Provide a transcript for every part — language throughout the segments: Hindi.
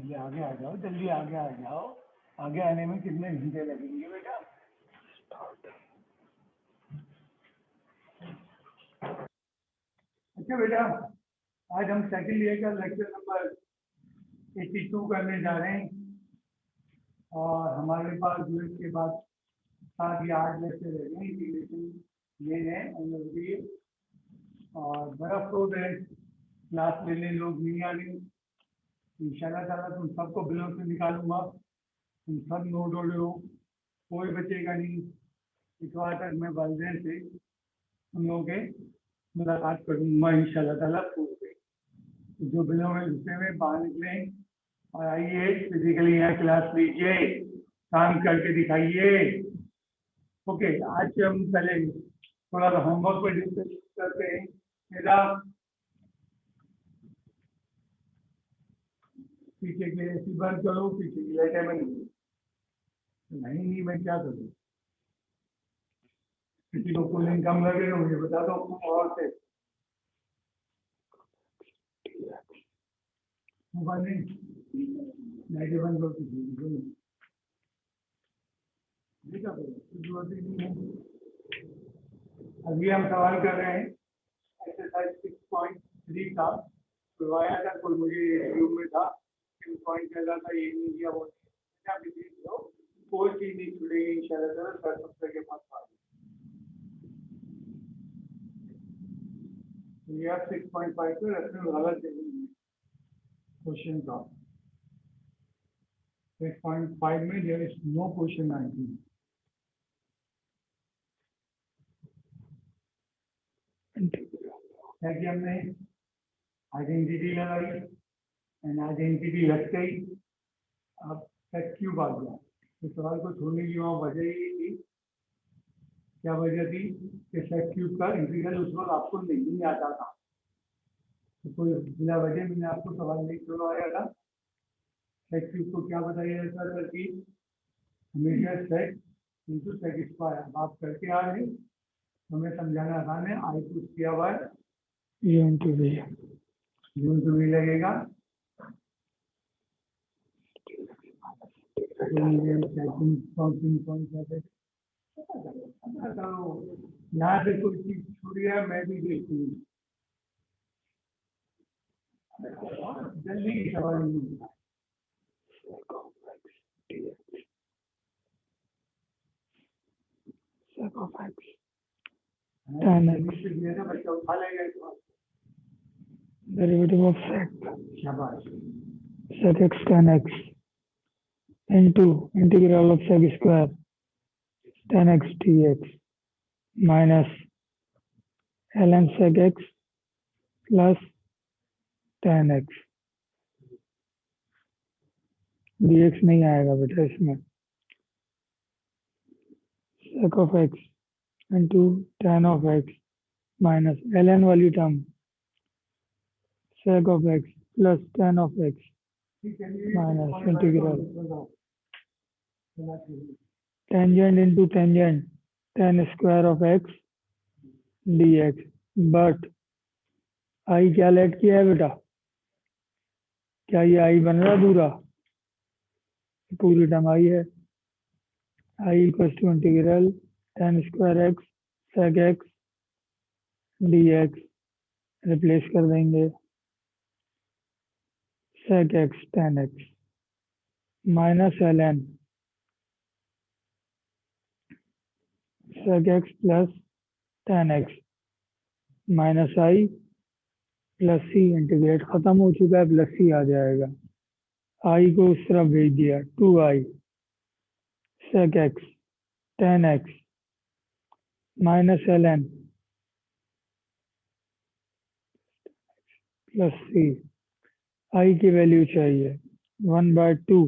चलिए आगे आ जाओ, जल्दी आगे आ जाओ। आगे आने में कितने घंटे लगेंगे बेटा? अच्छा बेटा, आज हम सेकंड ईयर का लेक्चर नंबर 82 करने जा रहे हैं और हमारे पास जो इसके बाद 7 या 8 लेक्चर रह गए इंटीग्रेशन ये है एनर्जी। और बड़ा अफसोस है क्लास लेने लोग नहीं आ रहे। इंशाल्लाह ताला तुम सबको बिलों से निकालूंगा, तुम सब नोट हो, कोई बचेगा नहीं। इतवार तक मैं वालिदैन से तुम लोगों के मुलाकात करूंगा इंशाल्लाह ताला पूछ के। तो जो बिलों में घुसे हुए बाहर निकले और आइए फिजिकली यहाँ क्लास लीजिए, काम करके दिखाइए। ओके, आज से हम पहले थोड़ा सा होमवर्क पर डिस्कस करते हैं। मेरा पीछे के ऐसी बंद करो, पीछे की लाइटें बंद करो। नहीं मैं क्या करूँ? किसी को कूलिंग कम लगे तो मुझे बता दो और से मोबाइल नहीं लाइटें बंद करो, किसी को नहीं क्या करो, जरूरत ही नहीं है। अभी हम सवाल कर रहे हैं एक्सरसाइज 6.3 का करवाया था, कोई मुझे रूम में था पॉइंट चल रहा था, ये नहीं दिया वो नहीं। आप देख लो, कोई चीज नहीं छुड़ेगी इंशाल्लाह सर सप्ताह के पास आ। ये आप 6.5 पे रखने वाला चाहिए क्वेश्चन का। 6.5 में there is no question I think. है कि हमने आइडेंटिटी लगाई एंड आइडेंटिटी लग गई। अब सेट क्यूब आ गया। तो सवाल को छोड़ने की वहाँ वजह ये थी, क्या वजह थी कि सेट क्यूब का इंटीग्रल उस वक्त आपको नहीं आता था। तो कोई बिना वजह मैंने आपको सवाल नहीं करवाया था। सेट क्यूब को क्या बताइए सर कि हमेशा सेट इंटू सेट स्क्वायर। अब आप करके आ रहे, हमें समझाना आसान है। आई पुट किया हुआ है यू इंटू वी लगेगा। यहाँ से कोई चीज छूटी है मैं भी देखूंगी, जल्दी सवाल नहीं। tan x बच्चा उठा लेगा derivative of sec x tan x into integral of sec square tan x dx minus ln sec x plus tan x dx नहीं आएगा बेटा इसमें। sec of x into tan of x minus ln वाली term sec of x plus tan of x minus integral tangent into tangent tan square of x dx। But I क्या लेट किया है बेटा? क्या ये आई बन रहा पूरा? पूरी टर्म आई है। I equal to integral tan square x sec x dx replace कर देंगे sec x tan x minus ln sec x plus tan x minus I plus C. Integrate खत्म हो चुका है, प्लस सी आ जाएगा। आई को उस तरफ भेज दिया, 2i sec x tan x minus ln plus C. I की वैल्यू चाहिए 1/2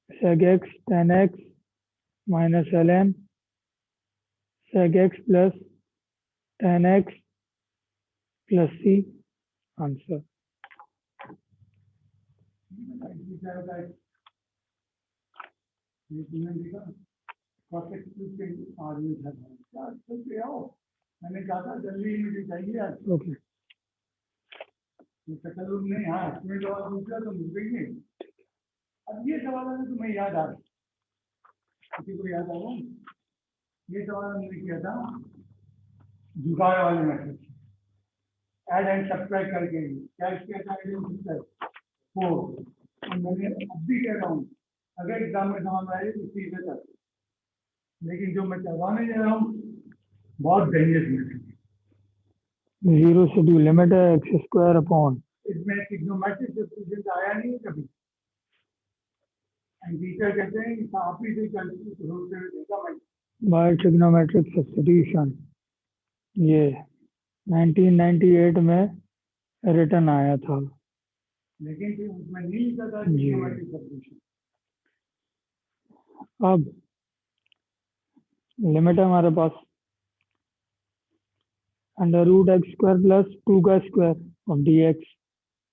sec x tan x minus ln sec x plus tan x plus C. Answer मैंने कहा था जल्दी मुझे चाहिए। ओके तकल्लुफ नहीं, हाँ तुम्हें सवाल पूछ लिया तो मुझ गई नहीं। अब ये सवाल है तुम्हें याद आ रहा, किसी को याद आ रहा? ये सवाल हमने किया था जुगाड़ वाले मैथड, ऐड एंड सब्ट्रैक्ट करके। क्या किया था? Add and subtract 4। मैंने अब भी कह रहा हूँ, अगर एग्जाम में समझ आए तो सीधे कर, लेकिन जो मैं करवाने जा रहा हूँ बहुत डेंजरस मैथड। 0 से 2 लिमिट है एक्स स्क्वायर अपॉन, इसमें ट्रिग्नोमेट्रिक सब्स्टिट्यूशन आया नहीं है कभी, एंड टीचर कहते हैं कि आप ही से कैलकुलेट होते हुए देखा मैं। बाय ट्रिग्नोमेट्रिक सब्स्टिट्यूशन, ये 1998 में रिटर्न आया था। लेकिन फिर उसमें नहीं लिखा था जी। Trigonometric substitution. अब लिमिट है हमारे पास under root x square plus 2 का square of d x,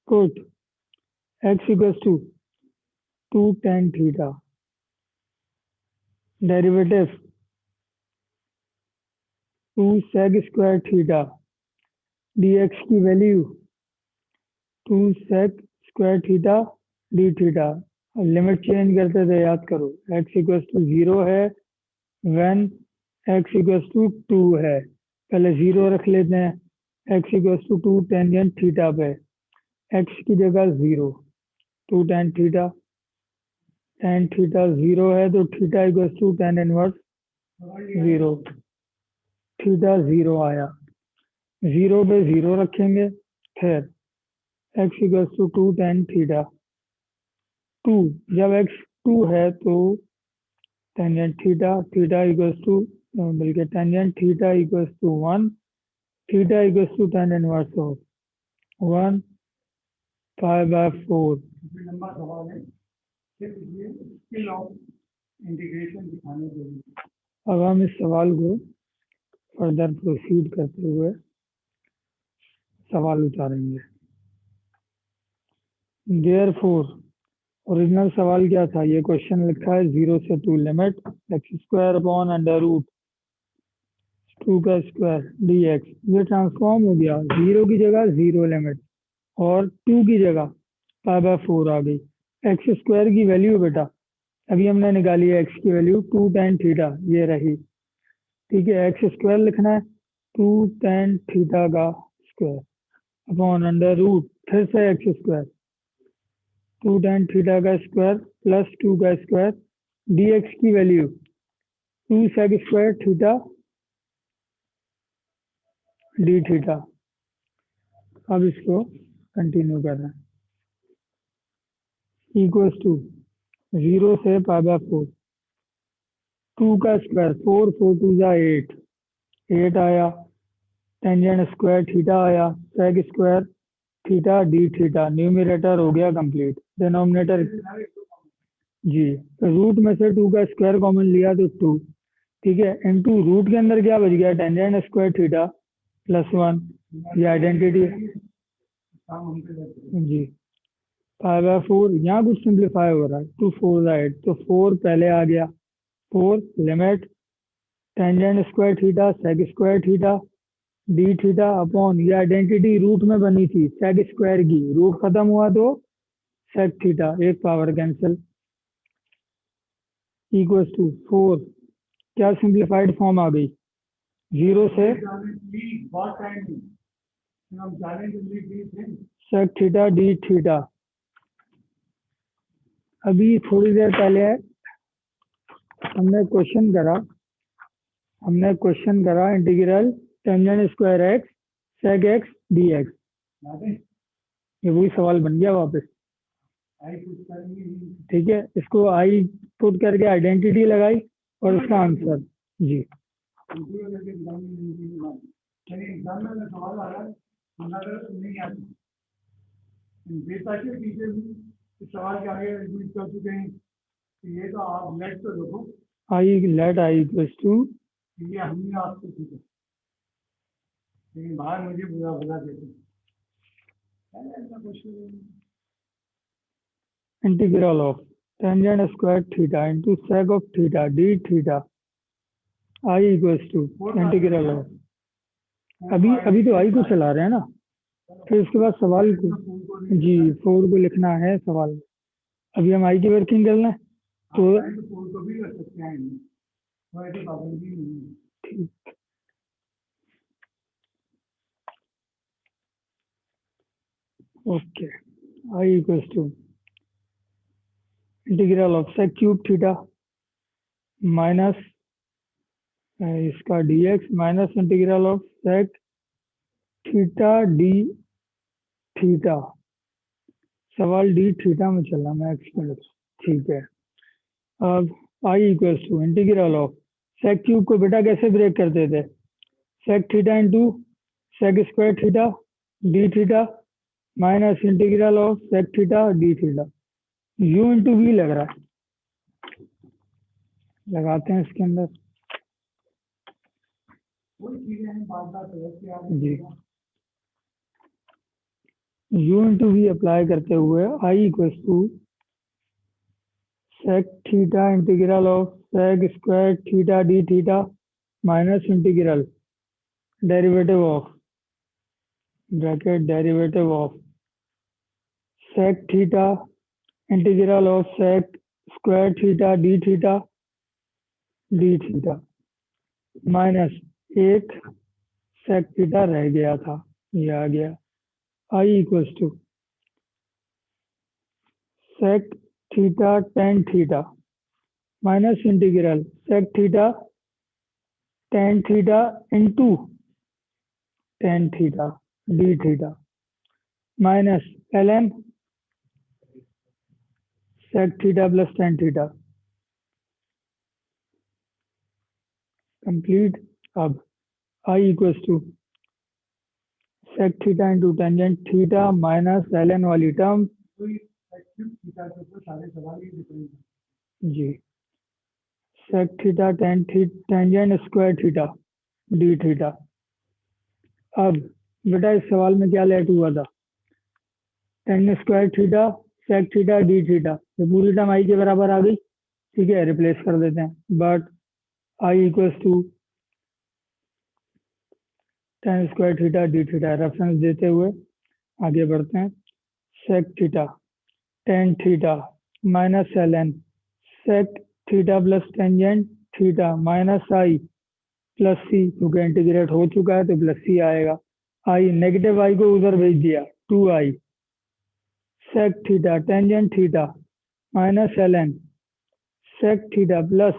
put x equals to 2 tan theta, derivative 2 sec square theta, dx की value 2 sec square theta D theta. Limit change करते थे, याद करो, x इक्वल्स टू 0 है व्हेन x इक्वल्स टू 2 है। पहले 0 रख लेते हैं, x equals to 2 tangent theta पे, x की जगह 0, 2 tan थीटा, tan थीटा 0 है तो theta equals to tan inverse 0, theta 0 आया, 0 पे 0 रखेंगे, फिर x equals to 2 tan theta, 2 जब x 2 है तो tangent theta, theta equals to, बल्कि tangent theta equals to 1, theta equals to tan inverse of 1 5/4। लंबा सवाल है, सिर्फ इसलिए स्किल ऑफ इंटीग्रेशन दिखाने के लिए। अब हम इस सवाल को फर्दर प्रोसीड करते हुए सवाल उतारेंगे। देयरफॉर, ओरिजिनल सवाल क्या था? ये क्वेश्चन लिखा है 0 से 2 limit X square upon under root 2 का स्क्वायर डी एक्स। ये ट्रांसफॉर्म हो गया, 0 की जगह 0 लिमिट और 2 की जगह 5/4 आ गई। एक्स स्क्वायर की वैल्यू बेटा अभी हमने निकाली है, एक्स की वैल्यू 2 tan थीटा, ये रही, ठीक है। एक्स स्क्वायर लिखना है 2 tan थीटा का स्क्वायर अपॉन अंडर रूट, फिर से एक्स स्क्वायर 2 tan थीटा का स्क्वायर प्लस 2 का स्क्वायर, डी एक्स की value 2 sec square theta D theta. अब इसको कंटिन्यू कर रहे हैं, इक्वल्स टू 0 से 5/4, 2 का स्क्वायर 4 4 2 8, 8 आया, टेंजेंट स्क्वायर थीटा आया, sec square theta D theta. Numerator हो गया कंप्लीट, डिनोमिनेटर जी, तो रूट में से 2 का स्क्वायर कॉमन लिया तो 2, ठीक है, इनटू रूट के अंदर क्या बच गया? टेंजेंट स्क्वायर थीटा प्लस 1, ये आइडेंटिटी जी। 5/4, यहाँ कुछ सिंप्लीफाई हो रहा है, 2 4 8, तो 4 पहले आ गया, 4 limit tangent square theta sec square theta D theta upon, ये आइडेंटिटी रूट में बनी थी सेक स्क्वायर की, रूट खत्म हुआ तो सेक थीटा, एक पावर कैंसिल, इक्वल्स टू 4, क्या सिंप्लीफाइड फॉर्म आ गई? 0 से सेक थीटा डी थीटा। अभी थोड़ी देर पहले हमने क्वेश्चन करा integral tangent square X sec X D X, ये वही सवाल बन गया वापस, ठीक है। इसको आई पुट करके आइडेंटिटी लगाई और उसका आंसर जी। सवाल के आगे एडमिट कर चुके हैं, ये तो आप लेट तो देखो, I let I equals to, ये हमने आपको सीखा, लेकिन बाहर मुझे बुरा भला देते integral of tangent square theta into sec of theta D theta, I equals to integral of, अभी तो आई को चला रहे हैं ना, फिर उसके बाद सवाल को, जी 4 को लिखना है सवाल में। अभी हम आई की वर्किंग कर लें तो फोर को भी कर सकते हैं, कोई ऐसी पाबंदी नहीं है। Okay, I equals to integral of sec cube theta minus इसका dx minus integral of sec theta D theta. सवाल डी थीटा में चला, मैं एक्सप्लेन, ठीक है। अब I equals to integral of sec cube को बेटा कैसे ब्रेक करते थे, sec theta into sec square theta D theta minus integral of sec theta D theta. U into v लग रहा है, लगाते हैं इसके अंदर कोई चीजें हैं बात बात जी। u इंटू वी अप्लाई करते हुए I equals to sec theta integral of sec square theta D theta minus integral derivative of bracket derivative of sec theta integral of sec square theta D theta minus एक सेक थीटा रह गया था, ये आ गया। I equals to sec theta tan theta minus integral sec theta tan theta into tan theta D theta minus L N sec theta plus tan theta complete. अब I equals to sec theta into tangent theta minus L N वाली टर्म कोई थीटा के ऊपर सारे सवाल ही डिपेंड जी, sec theta tangent square theta D theta. अब बेटा इस सवाल में क्या लेट हुआ था, tan square theta sec theta D theta, ये पूरी टर्म आई के बराबर आ गई, ठीक है, रिप्लेस कर देते हैं। But I equals to tan square theta D theta reference देते हुए आगे बढ़ते हैं। Sec theta tan theta minus L N sec theta plus tangent theta minus I plus C, क्योंकि इंटीग्रेट हो चुका है तो प्लस सी आएगा। आई नेगेटिव आई को उधर भेज दिया, two I sec theta tangent theta minus L N sec theta plus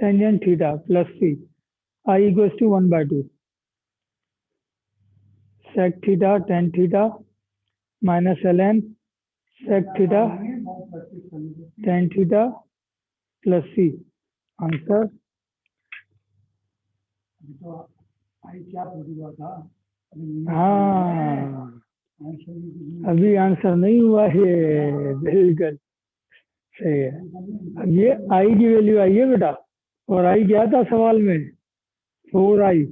tangent theta plus C I equals to 1/2 sec theta tan theta minus L N sec theta tan theta plus C. Answer तो आई क्या पूछ हुआ था हाँ, अभी आंसर नहीं हुआ है, बिल्कुल सही है। अब ये आई की वैल्यू आई है बेटा, और आई क्या था सवाल में, 4i,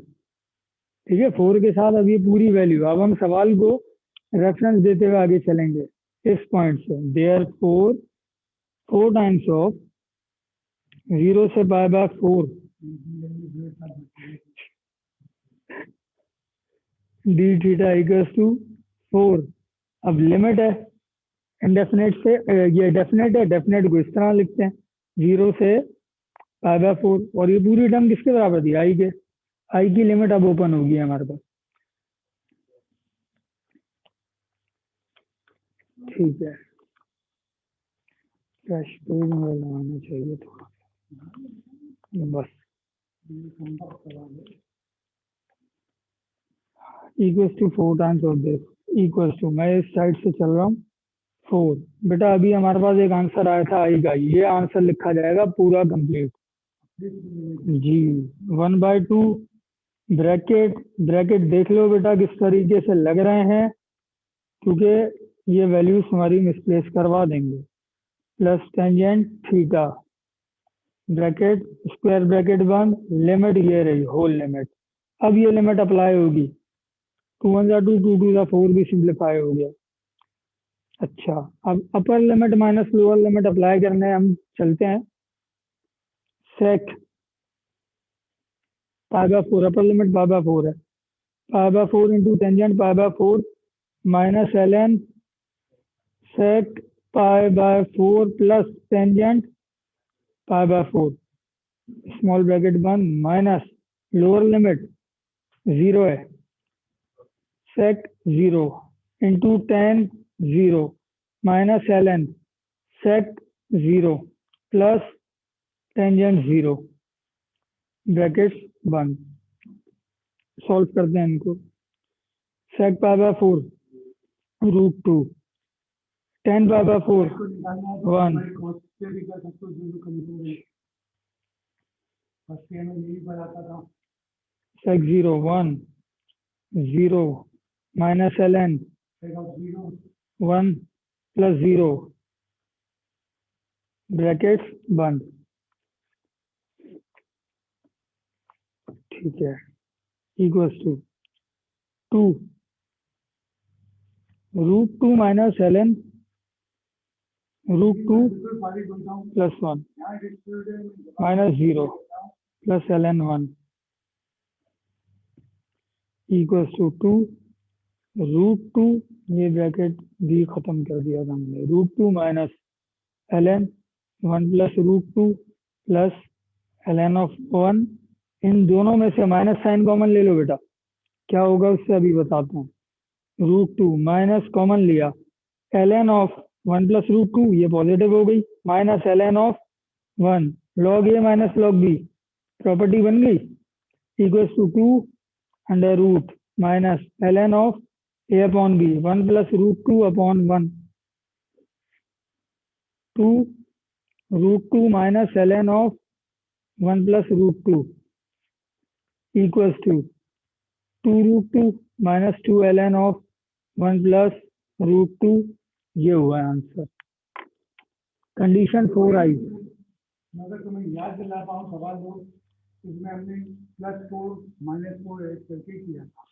ठीक है, 4 के साथ अब ये पूरी वैल्यू। अब हम सवाल को रेफरेंस देते हुए आगे चलेंगे इस पॉइंट से। देयर फोर टाइम्स ऑफ 0 से by 4 D theta equals to 4। अब लिमिट है इंडेफिनेट से, ये डेफिनेट है, डेफिनेट को इस तरह लिखते हैं 0 से बाय 4, और ये पूरी टर्म किसके बराबर थी, आई के। आई की लिमिट अब ओपन होगी हमारे पास, ठीक है। कैश पेज में लगाना चाहिए थोड़ा, बस। Equals to 4 times of this equals to, मैं इस साइड से चल रहा हूँ 4। बेटा अभी हमारे पास एक आंसर आया था आई का, ये आंसर लिखा जाएगा पूरा कंप्लीट जी। 1/2 ब्रैकेट, ब्रैकेट देख लो बेटा किस तरीके से लग रहे हैं, क्योंकि ये वैल्यूज हमारी मिसप्लेस करवा देंगे। Plus tangent theta bracket square bracket बंद, लिमिट ये रही होल लिमिट। अब ये लिमिट अप्लाई होगी, 2 1 2 2 2 4 भी सिंप्लीफाई हो गया। अच्छा, अब upper limit minus lower limit apply करने हम चलते हैं। Sec pi by 4, upper limit pi by 4 है, pi by 4 into tangent pi by 4 minus ln sec pi by 4 plus tangent pi by 4 small bracket बंद माइनस लोअर लिमिट 0 है sec 0 into tan 0 minus ln sec 0 plus tangent 0 brackets बंद। सॉल्व करते हैं इनको। sec pi by 4 root 2 tan pi by 4 इसको निकालना है तो 1 हमारी कोर्स से भी कर सकते हो जो कमजोर है। फर्स्ट ईयर में यही पढ़ाता था। sec 0 1 0 minus ln sec of 0 1 plus 0 brackets बंद। ठीक है equals to 2 root 2 minus ln root 2 बिल्कुल खाली बोलता हूँ प्लस 1 यहाँ distributed minus 0 plus ln 1 equals to 2 root 2 ये ब्रैकेट भी खत्म कर दिया था हमने root 2 minus ln 1 plus root 2 plus ln of 1 इन दोनों में से माइनस साइन कॉमन ले लो बेटा क्या होगा उससे अभी बताता हूँ रूट 2 माइनस कॉमन लिया ln ऑफ 1 प्लस रूट 2 ये पॉजिटिव हो गई minus ln of 1 log a minus log b property बन गई equals to 2 under root minus ln of a upon b 1 plus root 2 upon 1 2 root 2 minus ln of 1 plus root 2 equals to 2 root 2 minus 2 ln of 1 plus root 2 ये हुआ आंसर। कंडीशन 4 आई अगर तुम्हें याद दिला पाऊँ सवाल हो इसमें हमने +4 -4 ऐड करके किया था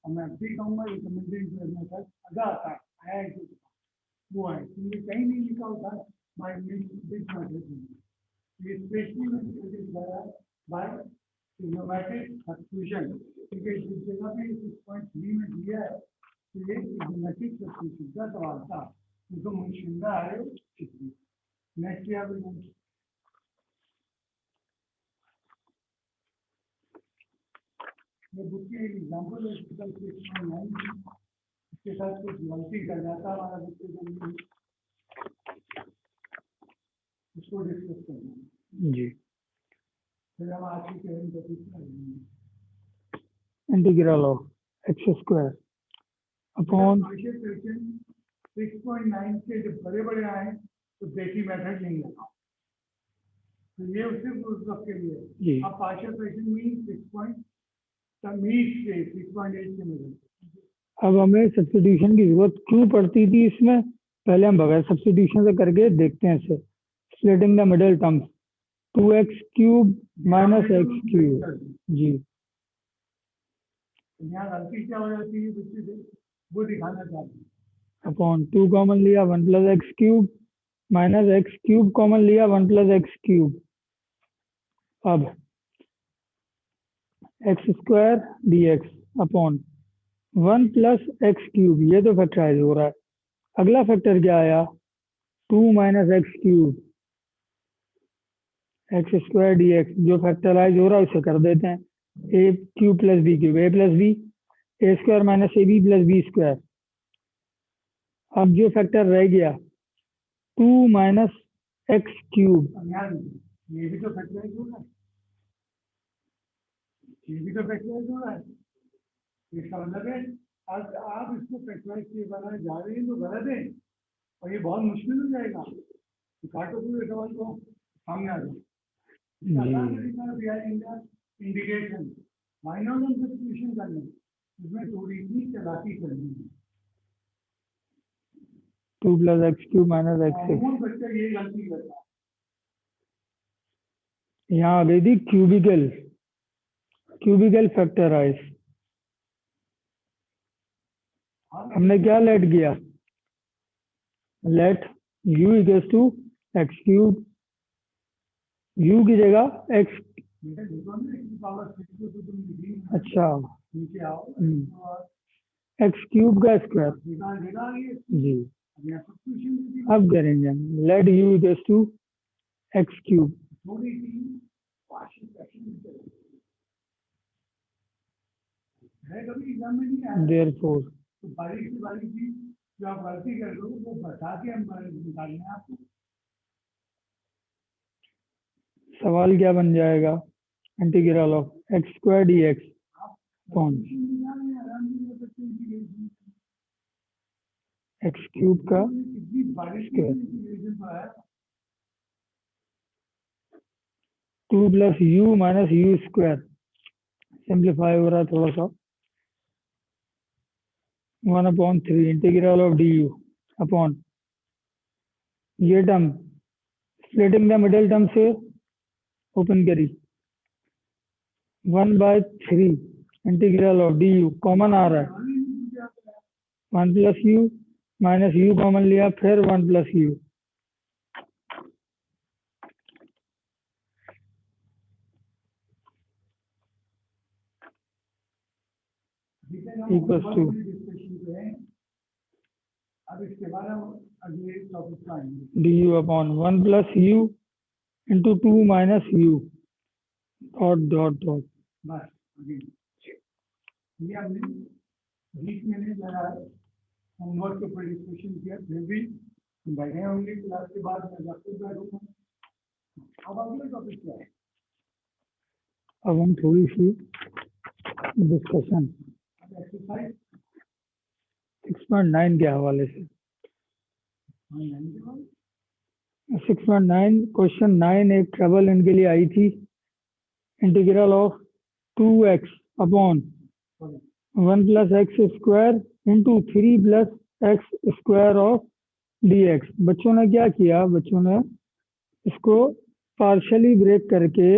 और मैं अभी कहूँगा रिकमेंडेड मेथड अदा आता है आया है कि वो है क्योंकि कहीं नहीं लिखा होता बाय दिस मेथड ये स्पेशली बाय ट्रिग्नोमेट्रिक सब्स्टिट्यूशन क्योंकि जिस जगह पे 6.3 में दिया है तो ये ट्रिग्नोमेट्रिक सब्स्टिट्यूशन का सवाल था तो मुश्किल आ रहे हो नेक्स्ट ईयर ये बुक की एक एग्जाम्पल है इसके साथ कुछ गलती कर जाता है हमारा बुक के इसको डिस्कस करना जी फिर हम आज की करेंगे topic integral of x square upon 6.9 के जब बड़े बड़े आए तो बेटी मेथड नहीं लगा तो ये सिर्फ उस वक्त के लिए जी अब पार्शियल फ्रैक्शन मीन 6.8 के मेथड अब हमें सब्स्टिट्यूशन की जरूरत क्यों पड़ती थी इसमें पहले हम बगैर सब्स्टिट्यूशन से करके देखते हैं इसे splitting the middle terms 2x cube minus x cube जी यहाँ गलती क्या हो जाती है बच्चे से वो दिखाना चाहते हैं अपॉन 2 कॉमन लिया 1 plus x cube minus x cube common लिया 1 प्लस एक्स क्यूब अब x square D x upon 1 plus x cube ये तो फैक्टराइज हो रहा है अगला फैक्टर क्या आया 2 minus x cube x square D x जो फैक्टराइज हो रहा है उसे कर देते हैं A cube plus B cube A plus B A square minus A B plus B square अब जो फैक्टर रह गया 2 माइनस एक्स क्यूब अब यहाँ देखिए, ये भी तो फैक्टराइज हो रहा है ये भी तो फैक्टराइज हो रहा है इसका मतलब है आज आप इसको फैक्टराइज के बनाए जा रहे हैं तो गलत है और ये बहुत मुश्किल हो जाएगा तो काटो पूरे सवाल को सामने आ जाए इंडिकेशन माइनर सब्स्टिट्यूशन करने इसमें थोड़ी सी चालाकी करनी है 2 plus x cube minus x Amul बच्चा ये गलती करता है यहाँ आ गई थी क्यूबिकल क्यूबिकल फैक्टराइज हमने क्या लेट किया let u equals to X cube u की जगह x बेटा देखो ना इसकी पावर 6 को तो तुम लिखी अच्छा नीचे आओ और एक्स क्यूब का स्क्वायर देखा ये जी। अब यहाँ सब्स्टिट्यूशन दे दी अब करेंगे हम let U equals to X cube थोड़ी सी पार्शियल फ्रैक्शन है, कभी एग्जाम में नहीं आया देयरफॉर तो बारीक से बारीक चीज जो आप गलती कर दो वो बता के हम निकालने हैं आपको। सवाल क्या बन जाएगा, integral of x square D x कौन आराम से कर सकते हैं एक्स क्यूब का कितनी बारीक स्क्वायर इंटीग्रेशन पर है। 2 plus u minus u square simplify हो रहा है थोड़ा सा 1/3 integral of d u upon ये term splitting the middle term से ओपन करी 1/3 integral of d u common आ रहा है 1 plus u minus u common लिया फिर 1 plus u equals to discussion पे है। अब इसके बाद हम अगले टॉपिक पर आएंगे। D u upon 1 plus you into 2 minus U dot dot dot बस आगे ये हमने बीच में नहीं लगा होमवर्क के ऊपर डिस्कशन किया, फिर भी बैठे होंगे क्लास के बाद मैं जब तक बैठूंगा। अब अगले टॉपिक क्या है? अब हम थोड़ी सी डिस्कशन अब एक्सरसाइज 6.9 के हवाले से 9 6.9 क्वेश्चन 9 एक ट्रबल इनके लिए आई थी integral of 2x upon 1 plus X square into 3 plus X square of dx। बच्चों ने क्या किया, बच्चों ने इसको पार्शली ब्रेक करके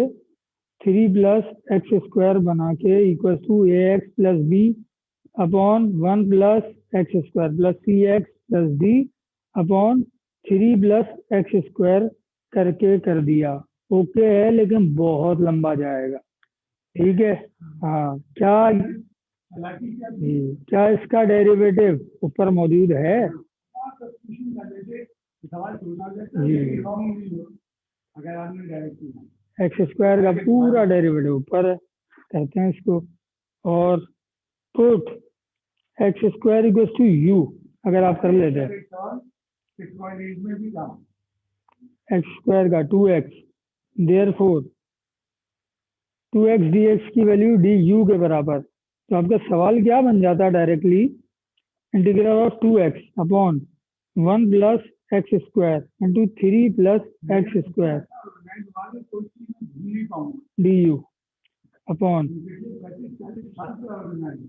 3 प्लस एक्स स्क्वायर बना के equal to A X plus B upon 1 plus X square plus C X plus D upon 3 plus X square करके कर दिया। ओके है, लेकिन बहुत लंबा जाएगा। ठीक है, हाँ क्या हालांकि क्या क्या इसका डेरिवेटिव ऊपर मौजूद है? सब्स्टिट्यूशन करने से सवाल छोटा जी। जाता है, रॉन्ग नहीं हो अगर आपने डायरेक्ट किया। एक्स स्क्वायर का पूरा डेरिवेटिव ऊपर है, करते हैं इसको और put X square equals to U अगर आप कर लेते हैं 6.8 में भी था एक्स स्क्वायर का 2x देयरफॉर 2x dx की वैल्यू डी यू के बराबर। तो आपका सवाल क्या बन जाता है directly, integral of 2x upon 1 plus X square into 3 plus X square मैं दोबारा कोई चीज भूल नहीं पाऊंगा डी यू अपॉन पिछले 30-40 साल से ऑर्गेनाइज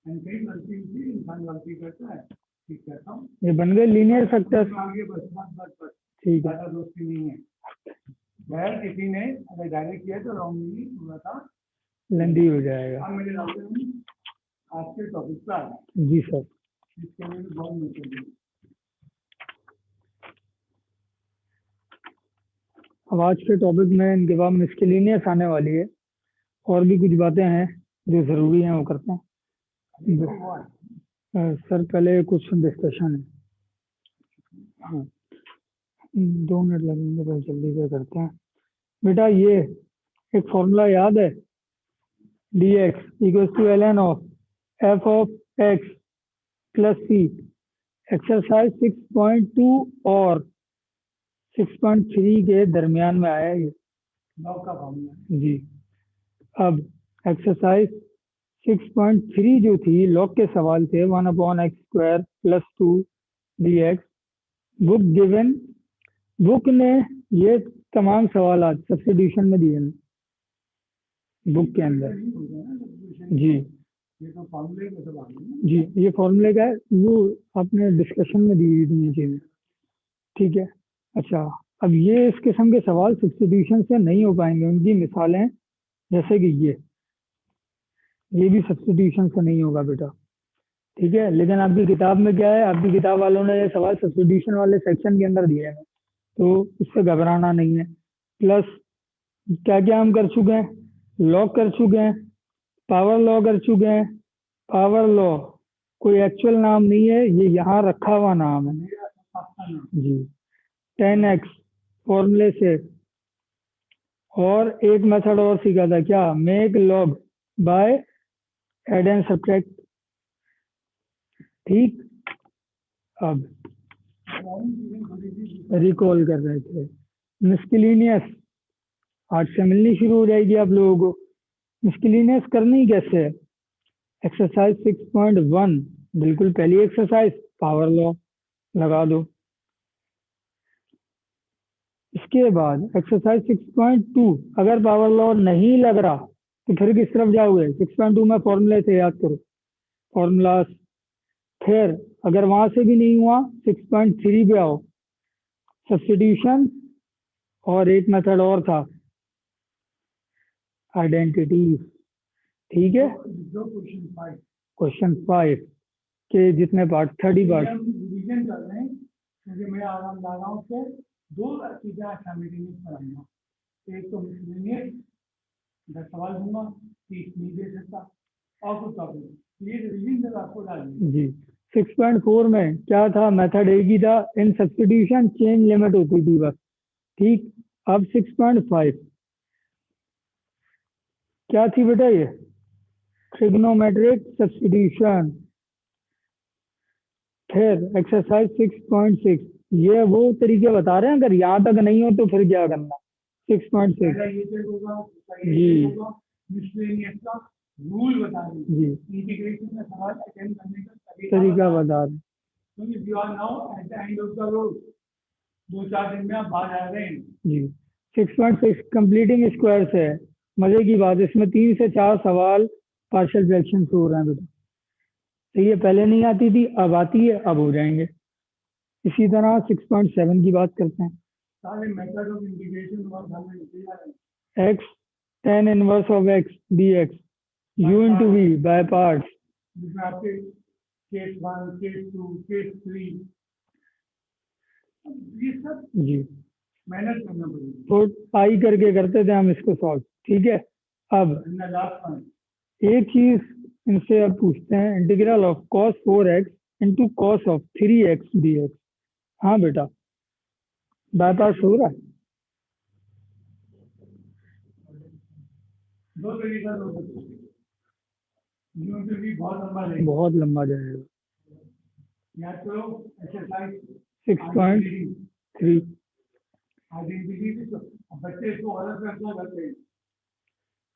कई गलती होती है, इंसान गलती करता है, ठीक करता हूँ ये बन गए लीनियर फैक्टर। आगे बस बस बस बस ठीक है, ज्यादा दोस्ती नहीं है। खैर किसी ने अगर डायरेक्ट किया तो रॉन्ग नहीं हुआ था। लेंदी हो जाएगा। अब मेरे नाम से आज के टॉपिक पर आ गए, जी सर। इसके लिए भी बहुत मुश्किल है। अब आज के टॉपिक में इनके बाद मिसकेलेनियस आने वाली है और भी कुछ बातें हैं जो जरूरी हैं वो करते हैं। सर पहले कुछ डिस्कशन है, हाँ 2 मिनट लगेंगे तो जल्दी से करते हैं। बेटा ये एक फॉर्मूला याद है, D X equal to L N of F of X plus C. Exercise 6.2 और 6.3 के दरमियान में आया ये लॉग का फॉर्मूला जी। अब एक्सरसाइज 6.3 जो थी लॉग के सवाल थे 1/x square plus 2 dx। Book given, book ने ये तमाम सवाल आज सब्स्टिट्यूशन में दिए हैं बुक के अंदर नहीं होगा ना सब्स्टिट्यूशन, जी। ये तो फॉर्मूले में सब आ गए ना। जी ये फॉर्मूले का है, वो आपने डिस्कशन में दी हुई ये चीज़ें। ठीक है, अच्छा अब ये इस किस्म के सवाल सब्स्टिट्यूशन से नहीं हो पाएंगे। उनकी मिसालें जैसे कि ये भी सब्स्टिट्यूशन से नहीं होगा बेटा। ठीक है, लेकिन आपकी किताब में क्या है, आपकी किताब वालों ने ये सवाल सब्स्टिट्यूशन वाले सेक्शन के अंदर दिए हैं, तो इससे घबराना नहीं है। प्लस क्या क्या हम कर चुके हैं, लॉग कर चुके हैं, पावर लॉ कर चुके हैं, पावर लॉ कोई एक्चुअल नाम नहीं है, ये यहाँ रखा हुआ नाम है मेरा आपका नाम। जी। 10x फॉर्मूले से, और एक मेथड और सीखा था क्या, make log bye add and subtract. ठीक, अब सारी चीजें थोड़ी सी रिकॉल कर रहे थे। मिस्किलिनियस आज से मिलनी शुरू हो जाएगी आप लोगों को। मिस्किलिनियस करनी कैसे है, एक्सरसाइज 6.1 बिल्कुल पहली एक्सरसाइज, पावर लॉ लगा दो। इसके बाद एक्सरसाइज 6.2, अगर पावर लॉ नहीं लग रहा तो फिर किस तरफ जाओगे, 6.2 में फॉर्मूले से याद करो, फॉर्मूलास। फिर अगर वहां से भी नहीं हुआ 6.3 पे आओ, सब्स्टिट्यूशन, और एक मेथड और था आइडेंटिटी। ठीक है, जो क्वेश्चन 5 क्वेश्चन 5 के जितने पार्ट, 30 पार्ट। हम रिवीजन कर रहे हैं क्योंकि मैं आराम ला रहा हूँ से दो चीजें साइमल्टेनियस पढ़ाऊंगा। एक तो मिसलेनियस 10 सवाल दूंगा, 30 नहीं दे सकता, और कुछ टॉपिक ये रिवीजन जब आपको डालनी जी। 6.4 में क्या था, मेथड एक ही था, इन सब्स्टिट्यूशन चेंज लिमिट होती थी बस। ठीक, अब 6.5 क्या थी बेटा, ये ट्रिग्नोमेट्रिक सब्स्टिट्यूशन। फिर एक्सरसाइज 6.6, ये वो तरीके बता रहे हैं, अगर यहाँ तक नहीं हो तो फिर क्या करना। 6.6 पहला ये चेक होगा, दूसरा ये जी। चेक होगा, मिसलेनियस का रूल बता देंगे, जी, इंटीग्रेशन में सवाल अटेंड करने का तरीका बता रहे। क्योंकि you are now at the end of the road, 2-4 दिन में आप बाहर आ रहे हैं। जी। 6.6 कंप्लीटिंग स्क्वायर्स है। मजे की बात, इसमें 3 से 4 सवाल पार्शियल फ्रैक्शन हो रहे हैं बेटा। तो ये पहले नहीं आती थी, अब आती है, अब हो जाएंगे। इसी तरह 6.7 की बात करते हैं। सारे मेथड ऑफ इंटीग्रेशन वर्क हमें दिया है। x tan inverse of x dx u into v by parts. जिसमें आपके केस 1, केस 2, केस 3, ये सब जी, मेहनत करना पड़ेगी। तो आई करके करते थे हम इसको सॉल्व। ठीक है, अब लास्ट वन, एक चीज इनसे अब पूछते हैं, integral of cos 4x into cos of 3x dx। हाँ बेटा, बाय पार्ट्स हो रहा है। दो तरीका हो सकते हैं, भी बहुत लंबा रहेगा। बहुत लंबा जाएगा। याद करो एक्सरसाइज 6.3 आइडेंटिटी भी तो अब बच्चे इसको गलत फैसला करते हैं।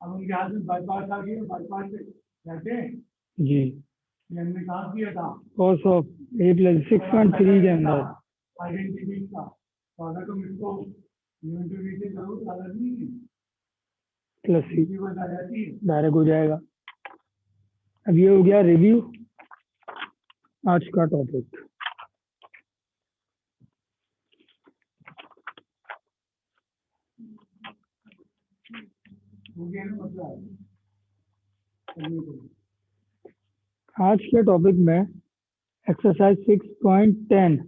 अब उनके हाथ में बाईपास आ गई, बाईपास से कहते हैं जी, कि हमने कहा किया था कॉस ऑफ a प्लस 6.3 के अंदर आइडेंटिटी का, तो अगर तुम इसको यूनिटी से करो तो अलग नहीं है, प्लस सी ये बात आ जाती है। डायरेक्ट हो जाएगा। अब ये हो गया रिव्यू आज का टॉपिक। हो गया ना मतलब करने को। आज के टॉपिक में एक्सरसाइज 6.10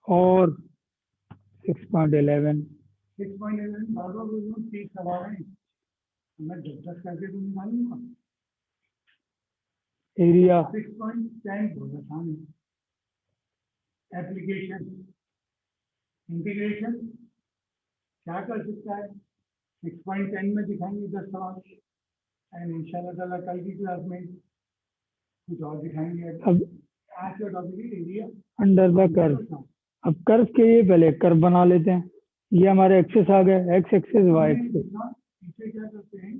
और 6.11 6.11 बार 30 सवाल है, मैं 10 करके तो निकालूंगा। एरिया 6.10 बहुत आसान है। एप्लीकेशन इंटीग्रेशन क्या कर सकता है, 6.10 में दिखाएंगे 10 सवाल, एंड इंशाल्लाह ताला कल की क्लास में कुछ और दिखाएंगे। अब आज का टॉपिक है एरिया अंडर द कर्व। अब कर्व के लिए पहले कर्व बना लेते हैं। ये हमारे एक्सेस आ गए, एक्स एक्सेस वाई एक्सेस। पीछे क्या करते हैं,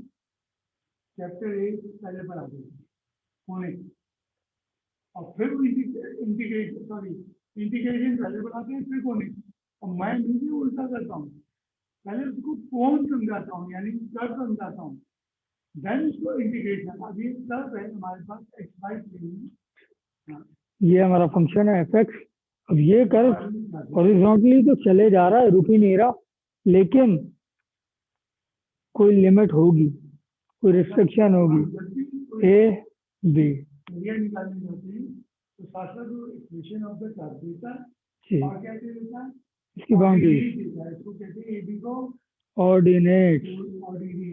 चैप्टर 1 पहले पढ़ा देते हैं होने, और फिर इंटीग्रेशन पहले बनाते हैं, फिर कोने। और मैं भी उल्टा करता हूँ, पहले उसको कौन समझाता हूँ, यानी कर्व समझाता हूँ, देन उसको इंटीग्रेशन। अब ये कर्व है हमारे पास एक्स वाई प्लेन में, ये हमारा फंक्शन है एफ एक्स। अब ये कर्व हॉरिजॉन्टली तो चले जा रहा है, रुक ही नहीं रहा, लेकिन कोई लिमिट होगी, कोई रिस्ट्रिक्शन होगी, ए बी। एरिया निकालने जाते हैं तो साथ साथ वो इक्वेशन ऑफ द कर्व देता है, जी, और क्या देता है, इसकी बाउंड्री देता है। इसको कहते हैं एबी को ऑर्डिनेट। ऑर्डिनरी,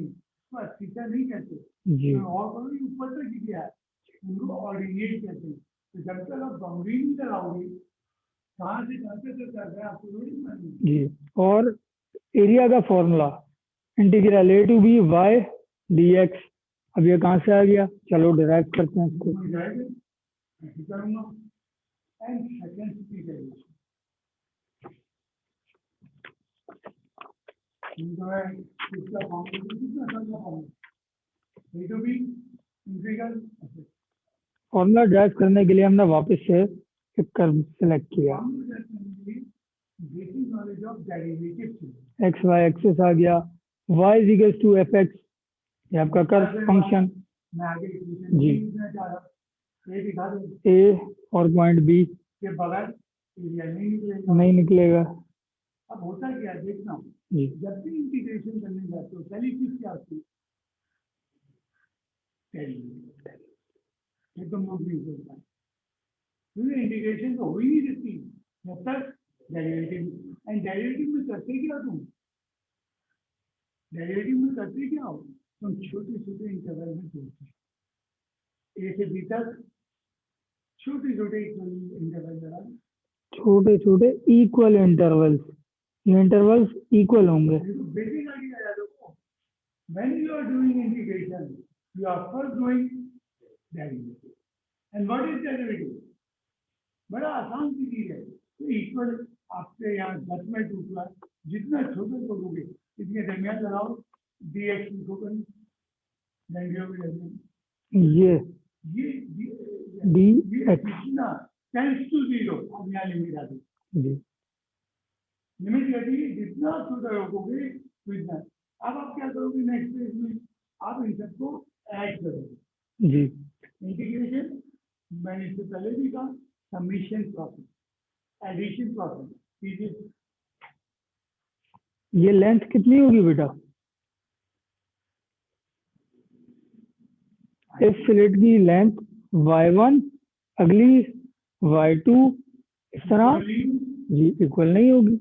बस थीटा नहीं कहते। जी, और ऊपर तक ही गया है, उनको ऑर्डिनेट कहते हैं। तो जब तक आप बाउंड्री नहीं लगाओगे, कहाँ से कहाँ तक कर रहे हैं आपको थोड़ी मालूम। जी। और एरिया का formula integral a to B Y D x, अब ये कहाँ से आ गया, चलो डिराइव करते हैं इसको। हो जाएगा, ऐसे करूँगा। एंड सेकंड इंटीग्रेशन जो है इसका फॉर्मूला कितना सरल formula, a to B integral formula derive करने के लिए हमने वापस से एक कर्व सेलेक्ट किया, basic knowledge of derivative. X y axes आ गया, y is equal to f x, ये आपका कर्व फंक्शन। मैं आगे इक्वेशन जी। लिखना चाह रहा हूँ, ए दिखा दो ए और पॉइंट बी के बगैर एरिया नहीं निकलेगा। नहीं निकलेगा। अब होता क्या है देखना, जी। जब भी इंटीग्रेशन करने जाते हो पहली चीज क्या आती है, ये तो मूव नहीं होता है, क्योंकि इंटीग्रेशन तो हो ही नहीं सकती जब तक डेरिवेटिव। एंड डेरिवेटिव में करते क्या तुम, डेरिवेटिव में करते क्या हो तुम, छोटे छोटे इंटरवल में जोड़ते हो, ए से बी तक छोटे छोटे इंटरवल लगा, छोटे छोटे इक्वल इंटरवल्स, ये इंटरवल्स इक्वल होंगे। बेसिक आइडिया याद रखो। When you are doing integration, you are first doing derivative. And what is derivative? बड़ा आसान सी चीज है। तो इक्वल आपके यहाँ 10 में टूटला, जितना छोटे करोगे इसके दरमियान लगाओ, डी एक्स लिखो करें, ये डी एक्स कितना टेंस टू 0, अब यहाँ लिमिट आती है। जी। लिमिट कहती है जितना छोटा रखोगे उतना। अब आप क्या करोगे नेक्स्ट पेज में, आप इन सबको ऐड करोगे। जी। इंटीग्रेशन मैंने इससे पहले भी कहा, समीशन प्रोसेस, एडिशन प्रोसेस। ये लेंथ कितनी होगी बेटा, इस स्लिट की लेंथ y1, अगली y2, इस तरह जी इक्वल नहीं होगी,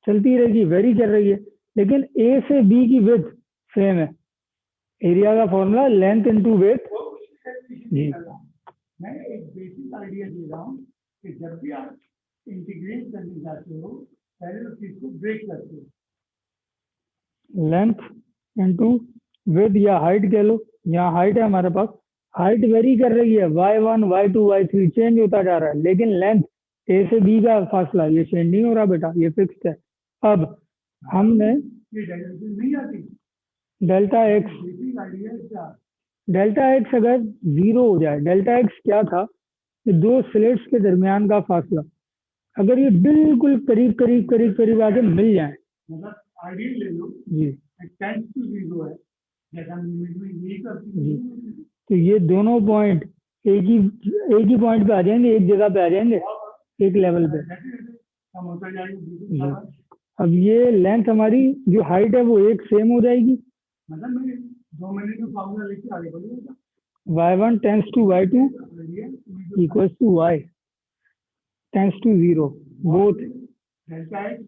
चलती रहेगी, वेरी कर रही है। लेकिन a से b की विड्थ सेम है। एरिया का फॉर्मूला लेंथ इनटू विड्थ। जी। मैं एक बेसिक आइडिया दे रहा हूँ कि जब भी आप इंटीग्रेट करने जाते हो पहले उस चीज को ब्रेक करते हो। लेंथ इनटू विड्थ या हाइट कह लो, यहाँ हाइट है हमारे पास, हाइट वेरी कर रही है, y1, y2, y3 चेंज होता जा रहा है, लेकिन लेंथ a से b का फासला ये चेंज नहीं हो रहा बेटा, ये फिक्स्ड है। अब हमने ये डेरिवेटिव नहीं आती, डेल्टा एक्स, बेसिक आइडिया क्या, डेल्टा एक्स अगर 0 हो जाए, डेल्टा एक्स क्या था, ये दो स्लेट्स के दरमियान का फासला, अगर ये बिल्कुल करीब करीब करीब करीब आके मिल जाए, मतलब आइडिया ले लो जी टेंस टू 0 है, जैसा हम लिमिट में यही करते हैं, तो ये दोनों पॉइंट एक ही पॉइंट पे आ जाएंगे, एक जगह पे आ जाएंगे, एक लेवल पे। हम होता जाएगा। अब ये लेंथ हमारी जो हाइट है वो एक सेम हो जाएगी, मतलब मैं 2 मिनट में फॉर्मूला लेके आगे बढ़ूंगा। y1 tends to y2 equals to y tends to 0, both. Delta X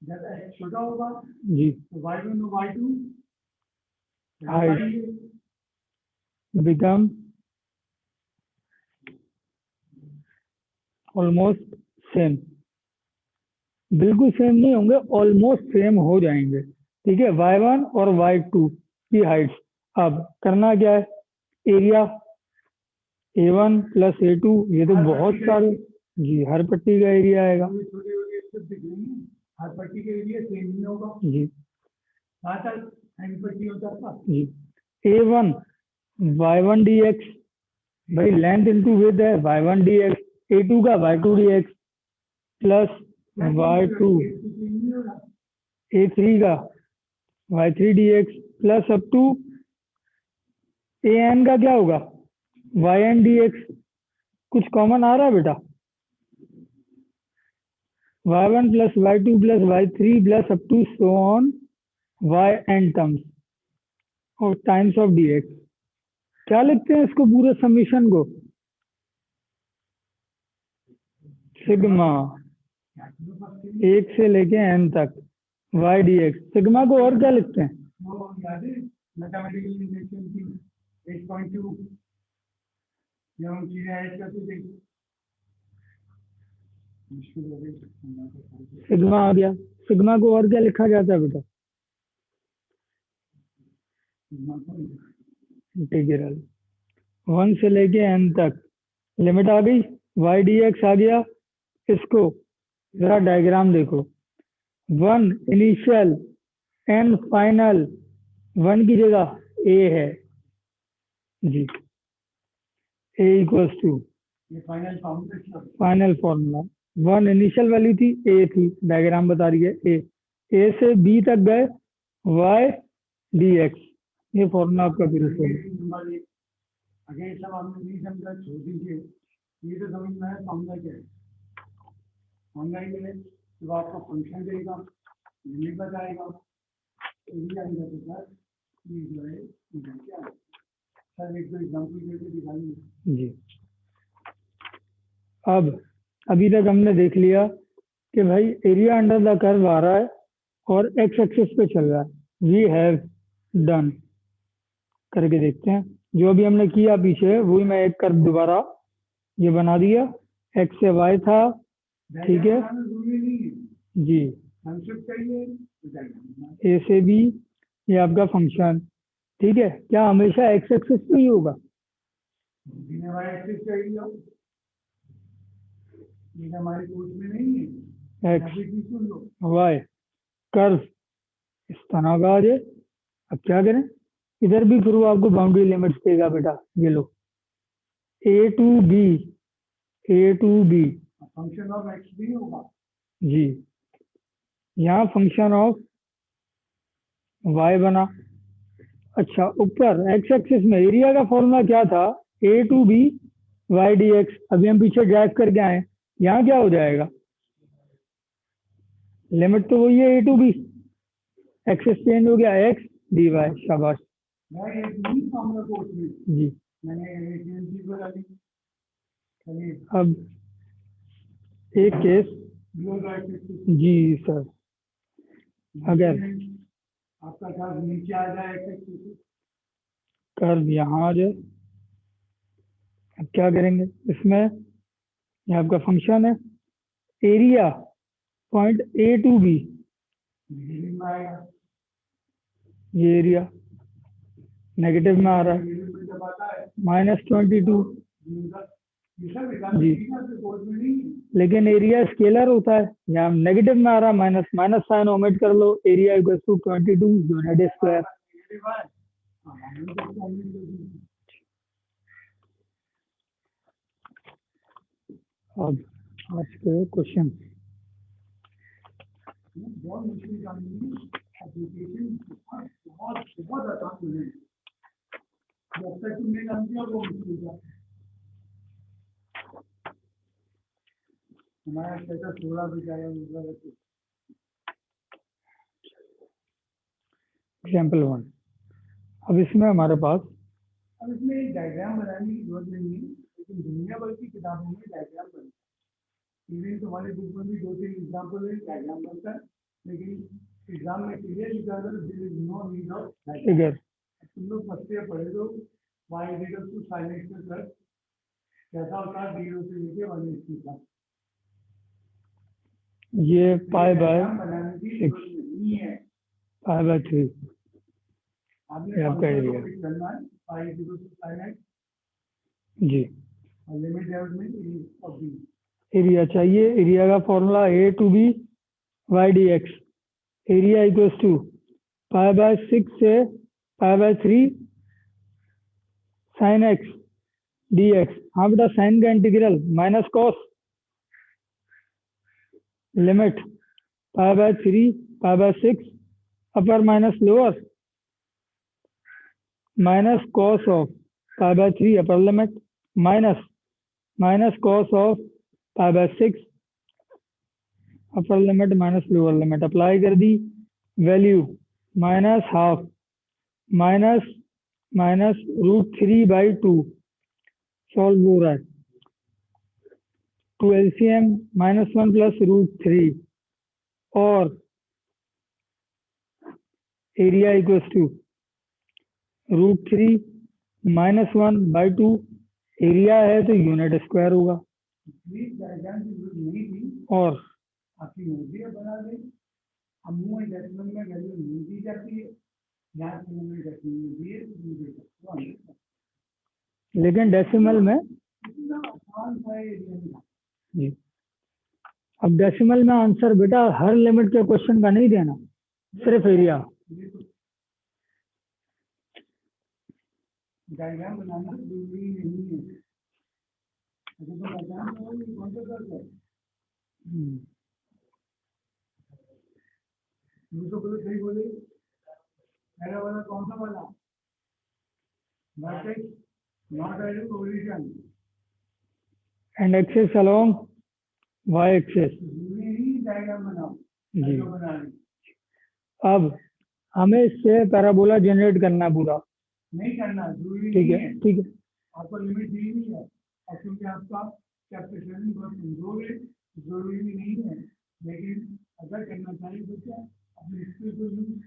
जब एक्स छोटा होगा जी, तो y1 और y2 height become almost same, बिल्कुल सेम नहीं होंगे, ऑलमोस्ट सेम हो जाएंगे, ठीक है। y1 और y2 की हाइट्स। अब करना क्या है, एरिया a1 प्लस a2, ये तो बहुत सारे, जी हर पट्टी का एरिया आएगा हर पट्टी का एरिया सेम नहीं होगा जी। कहाँ तक एंड पट्टी होता था जी। a1 y1 dx, भाई लेंथ इनटू विड्थ है, y1 dx, a2 का y2 dx plus y2 a3 का y3 dx plus up to an का क्या होगा yn dx। कुछ कॉमन आ रहा है बेटा, y1 plus y2 plus y3 plus up to so on yn terms और टाइम्स ऑफ dx। क्या लिखते हैं इसको पूरे समीशन को, सिग्मा 1 से लेके n तक y dx। सिग्मा को और क्या लिखते हैं, वो याद है मैथमेटिकल इक्वेशन की 8.2 ये हम चीजें ऐड करते थे, मुश्किल हो गई समझना तो पड़ेगा। सिग्मा आ गया। सिग्मा को और क्या लिखा जाता है बेटा? इंटीग्रल 1 से लेके n तक लिमिट आ गई, y dx आ गया। इसको जरा डायग्राम देखो, 1 इनिशियल n फाइनल, 1 की जगह a है जी, a इक्वल्स टू ये final formula final formula, 1 initial value थी, a थी, डायग्राम बता रही है a से b तक गए, y dx, ये फॉर्मूला आपका प्रूफ है। नंबर एक, अगर ये सब आपने नहीं समझा छोड़ दीजिए, ये तो समझना है फॉर्मूला क्या है। फॉर्मूला ही मिले तो आपको फंक्शन देगा, लिमिट बताएगा, एरिया अंदर के साथ ये जो है इधर क्या है। सर एक दो एग्जाम्पल देके दिखाइए। जी, अब अभी तक हमने देख लिया कि भाई एरिया अंडर द कर्व आ रहा है और एक्स एक्सिस पे चल रहा है। वी हैव डन, करके देखते हैं। जो अभी हमने किया पीछे वही मैं एक कर्व दोबारा ये बना दिया, एक्स से वाई था, ठीक है बनाना जरूरी नहीं है, जी, संक्षिप्त चाहिए तो डायग्राम ए से बी, ये आपका फंक्शन, ठीक है। क्या हमेशा एक्स एक्सिस पे ही होगा? बिना वाई एक्सिस चाहिए हो, ये हमारी कोर्स में नहीं है। एक्स अभी भी सुन लो, वाई कर्व इस तरह का आ जाए। अब क्या करें, इधर भी फिर वो आपको बाउंड्री लिमिट्स देगा बेटा, ये लो, A to B, A to B function of x भी होगा। जी, यहाँ फंक्शन ऑफ वाई बना। अच्छा, ऊपर एक्स एक्सिस में एरिया का फॉर्मूला क्या था? A to B Y D x. अभी हम पीछे ड्रैग करके आए, यहाँ क्या हो जाएगा? लिमिट तो वही है, ए टू बी, एक्सिस चेंज हो गया, एक्स डी वाई। शाबाश मैं एक नहीं फॉर्मूला कोर्स में जी। मैंने एक चीज बता दी। चलिए अब एक केस बिलो द एक्सिस, जी सर, अगर आपका कर्व नीचे आ जाए एक्सिस, कर्व यहाँ आ जाए, अब क्या करेंगे इसमें? ये आपका फंक्शन है, area point A to B, में आएगा, ये एरिया नेगेटिव में आ रहा है, में जब आता है -22 ये सब एग्जाम्पल जी। कोर्स में नहीं है। लेकिन एरिया स्केलर होता है, यहाँ नेगेटिव में आ रहा है, माइनस माइनस साइन ओमिट कर लो, area equal to 22 unit square. अब आज के क्वेश्चन, बहुत मुश्किल काम नहीं है, एप्लीकेशन बहुत बहुत आसान बने, जब तक तुमने काम किया वो मुश्किल था। हमारा स्टेटस थोड़ा भी जाएगा मतलब एग्जाम्पल 1। अब इसमें हमारे पास अब इसमें एक डायग्राम बनाने की जरूरत नहीं है, लेकिन दुनिया भर की किताबों में डायग्राम बनता है। इवन तुम्हारे बुक में भी 2-3 एग्जाम्पल में डायग्राम बनता है, लेकिन एग्जाम में क्लियर लिखा था there is no need of diagram. Figure, तुम लोग फर्स्ट ईयर पढ़े तो Y equal to sine X plus कैसा होता है 0 से लेके 1 तक। ये पाई बाय डायग्राम बनाने की जरूरत नहीं है, पाई बाय 3 आपने ये आपका फंक्शन को एरिया पिक करना है y equal to sine x जी। और limit development of B. Area चाहिए, एरिया का formula A to B Y D x, area equals to pi by 6 से pi by 3 sine x D x. हाँ बेटा, साइन का integral minus cos, limit pi by 3 pi by 6 upper minus lower, minus cos of pi by 3 upper limit, minus minus cos of pi by 6 upper limit minus lower limit. Apply कर दी, value minus half minus minus √3/2 solve हो रहा है, टू एलसीएम -1 प्लस √3 और एरिया इक्वल्स टू √3 -1/2 एरिया है तो यूनिट स्क्वायर होगा, प्लीज डायग्राम की जरूरत नहीं थी, और आपकी मर्जी है बना दें। अब मुंह डेसिमल में वैल्यू नहीं दी जाती है, यहाँ से हमने डेसिमल में दिए तो मुझे सकते हो। लेकिन डेसिमल में इतना आसान था ये एरिया। जी, अब डेसिमल में आंसर बेटा हर लिमिट के क्वेश्चन का नहीं देना, सिर्फ एरिया। ये तो डायग्राम बनाना जरूरी नहीं है। अगर तो डायग्राम बनाओगे कौन सा कर है, मुझे तो बोले सही बोले, पहला वाला कौन सा वाला, vertex not at position, and axis along Y axis. जरूरी नहीं डायग्राम बनाओ, जी, जो बना लें। अब हमें इससे पैराबोला जनरेट करना है पूरा, नहीं करना जरूरी ठीक नहीं है है, ठीक है। आपको लिमिट दी हुई है, और क्योंकि आपका कैपिटल बहुत कमजोर है, जरूरी भी नहीं है, लेकिन अगर करना चाहिए तो क्या अपनी स्किल को यूज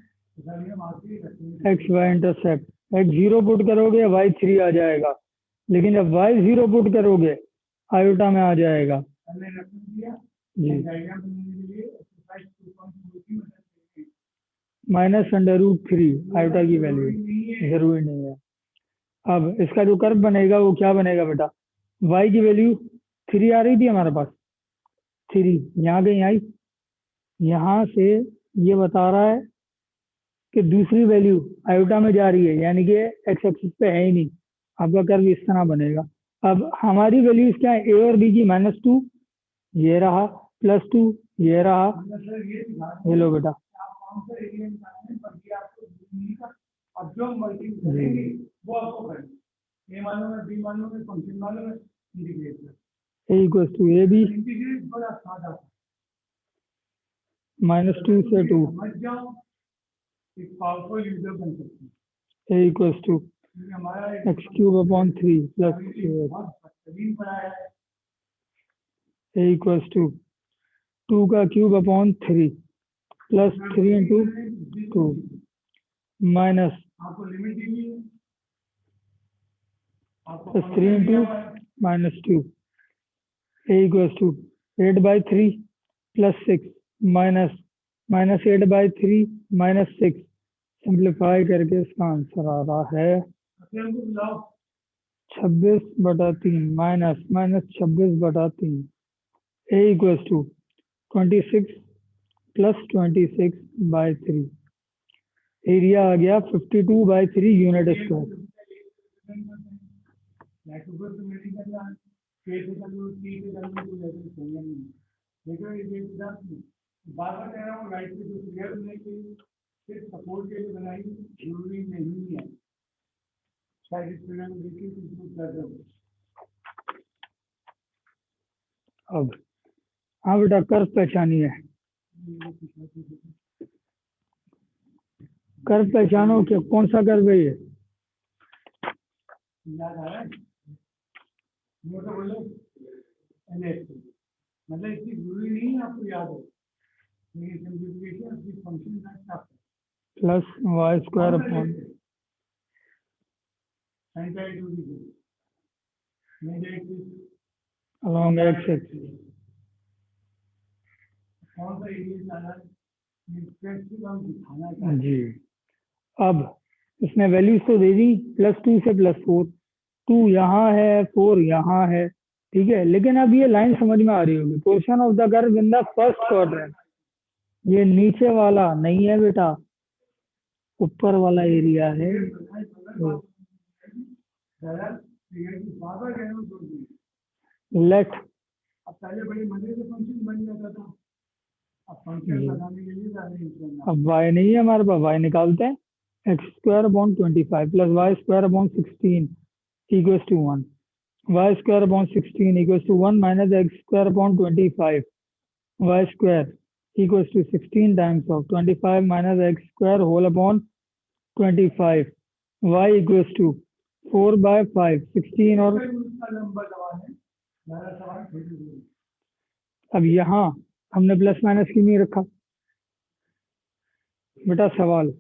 हम आगे रखेंगे। X Y intercept X 0 put करोगे वाई 3 आ जाएगा, लेकिन जब वाई 0 पुट करोगे आयोटा में आ जाएगा। हमने रेफरेंस दिया जी, डायग्राम बनाने के लिए एक्सरसाइज 2.4 की मदद लेंगे। -√3 आयोटा की वैल्यू जरूरी नहीं है, जरूरी नहीं है। अब इसका जो कर्व बनेगा वो क्या बनेगा बेटा, y की वैल्यू 3 आ रही थी हमारे पास, 3 यहाँ कहीं आई, यहाँ से ये बता रहा है कि दूसरी वैल्यू आयोटा में जा रही है, यानी कि एक्स एक्सिस पे है ही नहीं, आपका कर्व इस तरह बनेगा। अब हमारी वैल्यूज क्या है, ए और बी की -2 ये रहा, +2 ये रहा, मतलब सर ये दिखा ये लो बेटा। आप कौन सा एरिया निकालने पर भी आपको नहीं का, अब जो मल्टी करेंगे वो आपको करेंगे, ए मालूम है, बी मालूम है, फंक्शन मालूम है, इंटीग्रेट कर। A equals to A B integrate बड़ा सादा है, -2 से 2, समझ जाओ एक पावरफुल यूजर बन सकते हैं। ए इक्वल्स टू क्योंकि हमारा x³ + बहुत बेहतरीन पढ़ा है, ए इक्वल्स टू 2 का क्यूब अपॉन 3 + 3 × 2 माइनस आपको लिमिट दी हुई है, आपको +3 × -2 ए इक्वल्स टू 8/3 + 6 माइनस -8/3 -6, सिंप्लीफाई करके इसका आंसर आ रहा है हमको बुलाओ 26/3 -26/3। ए इक्वल्स टू 26 + 26/3, एरिया आ गया 52/3 यूनिट स्क्वायर। बार बार कह रहा हूँ राइट पे जो क्लियर होने के लिए सिर्फ सपोर्ट के लिए बनाई जरूरी नहीं है, शायद इस फिगर में देखिए कुछ कर रहे हो। अब हाँ बेटा कर्व पहचानिए, कर्व पहचानो क्या, कौन सा कर्व है ये, याद आ रहा है, वो तो बोलो LS, मतलब इतनी जरूरी नहीं है आपको याद हो, लेकिन simplification of this function that आप +y² अपॉन sin pi to the major axis along x axis। कौन सा एरिया जाना है, इंटरेस्टिंग हम दिखाना चाहते जी, अब इसने वैल्यूज तो दे दी, +2 से +4, 2 यहाँ है 4 यहाँ है, ठीक है, लेकिन अब ये लाइन समझ में आ रही होगी, portion of the curve in the first quadrant, ये नीचे वाला नहीं है बेटा, ऊपर वाला एरिया है। लेट अब पहले बड़े मजे से फंक्शन बन जाता था, अब फंक्शन लगाने के लिए ज़्यादा यूज करना। अब y नहीं है हमारे पास, y निकालते हैं, x²/25 + y²/16 = 1, y²/16 = 1 - x²/25, y² = 16 times of 25 - x² whole upon 25, y = 4/5, 16 और उसका नंबर दबाने ज़्यादा सवाल छोटे छोटे। अब यहाँ हमने प्लस माइनस क्यों नहीं रखा बेटा, सवाल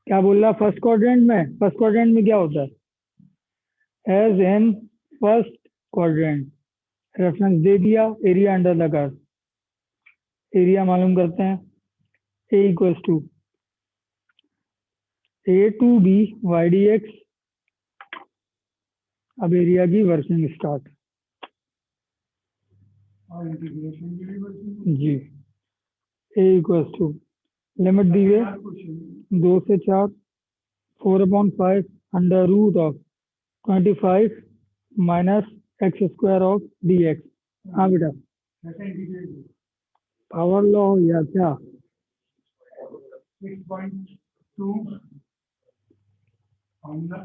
क्या बोल रहा, फर्स्ट क्वाड्रेंट में क्या होता है, as in first quadrant, reference दे दिया, area under the curve, area मालूम करते हैं, A equals to A to B Y D x. अब एरिया की वर्किंग स्टार्ट। और इंटीग्रेशन की भी वर्किंग जी, ए इक्वल्स टू लिमिट दी है 2 से 4 4/5 under root of 25 minus x square of d x. हाँ बेटा, कैसे इंटीग्रेट पावर लॉ या क्या? 6.2 फॉर्मूला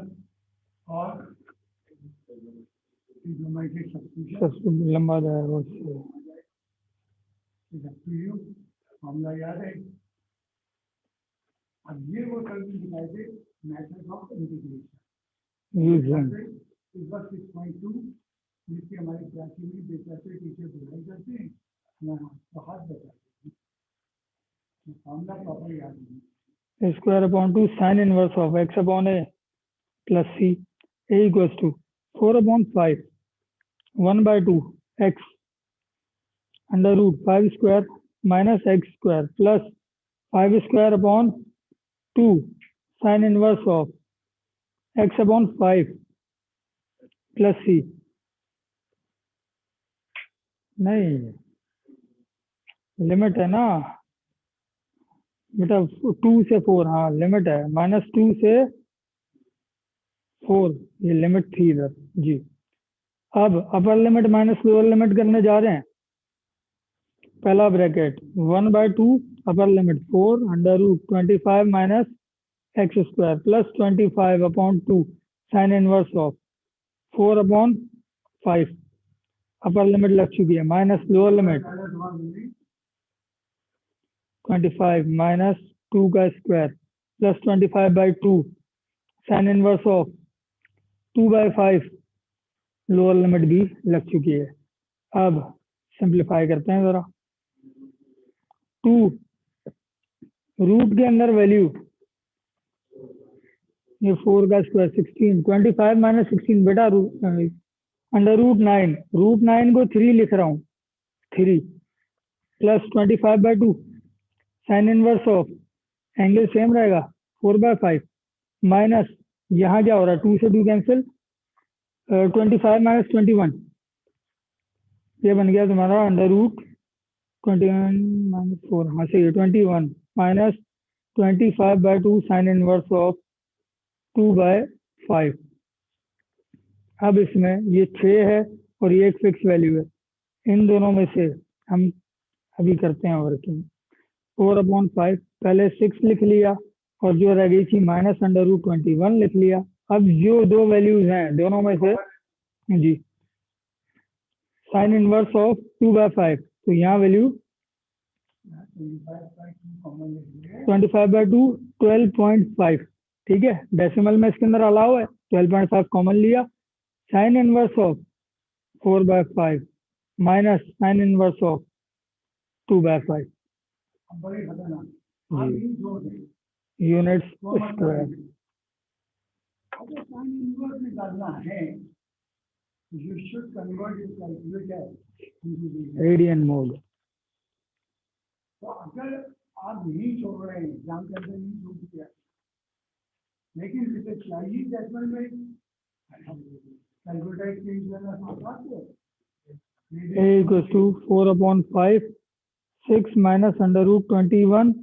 और ट्रिग्नोमेट्रिक सब्स्टिट्यूशन सबसे लंबा जाएगा उससे। फॉर्मूला याद है। अब ये वो सर्किल दिखाई दे मेथड ऑफ इंटीग्रेशन यूजिंग इस बार 6.2 जिसकी हमारी क्लास में बेचारे टीचर बुलाई करते हैं, यहाँ बहुत बताते हैं फॉर्मूला प्रॉपर याद नहीं। Square upon 2 sine inverse of x upon A plus C, A equals to 4/5 1/2 x under root 5 square minus x square plus 5 square upon 2 sine inverse of x upon 5 plus C. नहीं, लिमिट है ना बेटा, 2 से 4, हाँ लिमिट है, -2 से 4, ये लिमिट थी इधर जी। अब upper limit minus lower limit करने जा रहे हैं। पहला bracket 1/2 upper limit 4 under root 25 minus x square plus 25/2 sine inverse of 4/5। Upper limit लग चुकी है, माइनस लोअर लिमिट 25 माइनस 2 का square plus 25/2 sine inverse of 2/5। Lower limit भी लग चुकी है। अब सिंप्लीफाई करते हैं जरा। 2 रूट के अंदर वैल्यू, ये 4 का स्क्वायर 16, 25 माइनस 16 बेटा अंडर रूट 9, रूट 9 को 3 लिख रहा हूँ, 3 plus 25/2 sine inverse of, angle same रहेगा 4/5 माइनस, यहाँ क्या हो रहा है 2 से 2 कैंसिल, 25 माइनस 21, ये बन गया तुम्हारा अंडर रूट 21 माइनस 4, हाँ सही है 21 माइनस 25/2 साइन इनवर्स ऑफ 2/5। अब इसमें ये 6 है और ये एक फिक्स वैल्यू है, इन दोनों में से हम अभी करते हैं वर्किंग। 4/5 पहले 6 लिख लिया और जो रह गई थी माइनस अंडर रूट 21 लिख लिया। अब जो दो वैल्यूज हैं दोनों में से जी, साइन इनवर्स ऑफ 2/5, तो यहाँ वैल्यू 25/2 12.5, ठीक है, डेसिमल में इसके अंदर अलाउ है, 12.5 कॉमन लिया, sign inverse of 4/5 minus sine inverse of 2/5 units square. अगर साइन इनवर्स निकालना है you should convert your calculator into radian mode. तो अगर आप नहीं छोड़ रहे हैं, एग्जाम के अंदर नहीं छूट गया, लेकिन इसे चाहिए डेसिमल में कैलकुलेटर चेंज करना आसान है। A equals to 4/5 6 minus under root 21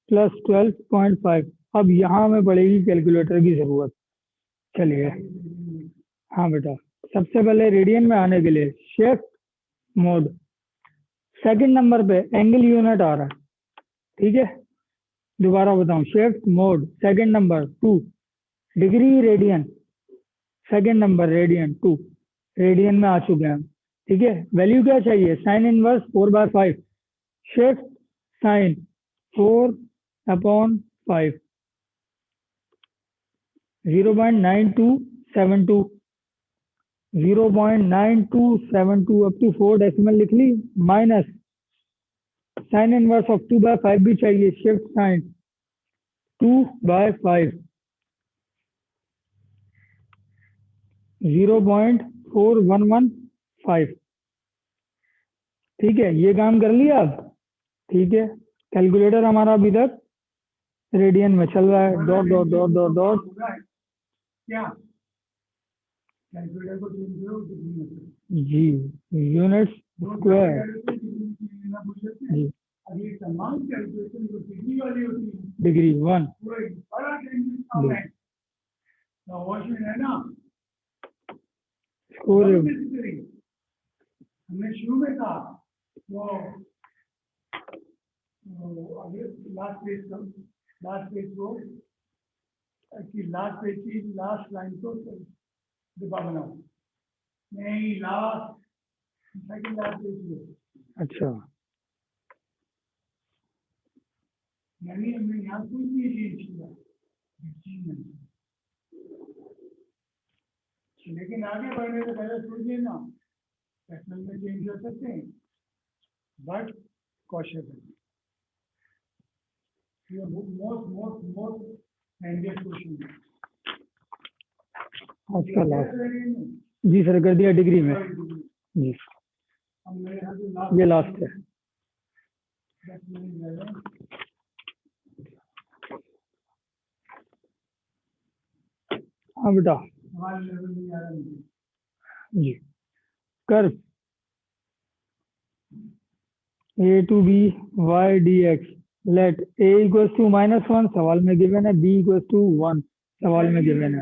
plus 12.5। अब यहाँ हमें पड़ेगी कैलकुलेटर की जरूरत। चलिए, हाँ बेटा, सबसे पहले रेडियन में आने के लिए शिफ्ट मोड, सेकंड नंबर पे एंगल यूनिट आ रहा है, ठीक है, दोबारा बताऊं, shift mode second number 2 degree radian, second number radian 2, radian में आ चुके हैं, ठीक है। वैल्यू क्या चाहिए, sine inverse 4/5, shift sine 4/5 0.9272 0.9272 up to 4 decimal लिख ली, माइनस साइन इनवर्स ऑफ 2/5 भी चाहिए, शिफ्ट साइन 2/5 0.4115। ठीक है, ये काम कर लिया आप। ठीक है, कैलकुलेटर हमारा अभी तक रेडियन में चल रहा है, dot dot dot dot dot. क्या कैलकुलेटर को चेंज करो डिग्री में। जी, यूनिट्स स्क्वायर। जी, अब ये तमाम कैलकुलेशन जो डिग्री वाली होती है, डिग्री 1। वो एक बड़ा डेंजरस काम है। तो वॉशमैन है ना, स्कोर हमने शुरू में कहा वो अभी लास्ट पेज को कि लास्ट पेज की लास्ट लाइन को डिब्बा बनाओ, नहीं लास्ट सेकंड लास्ट पेज को। अच्छा, यानी हमने यहाँ कुछ भी चेंज किया, लेकिन आगे बढ़ने से पहले सोचिए ना, टेक्नल में चेंज हो सकते हैं, बट कॉशियस है। मोस्ट डेंजरस क्वेश्चन है आपका लास्ट। जी सर, कर दिया डिग्री में। जी, ये लास्ट है। हाँ बेटा। जी, curve a to b y dx let a equals to -1 सवाल में गिवन है, b इक्वल्स टू 1 सवाल में गिवन है।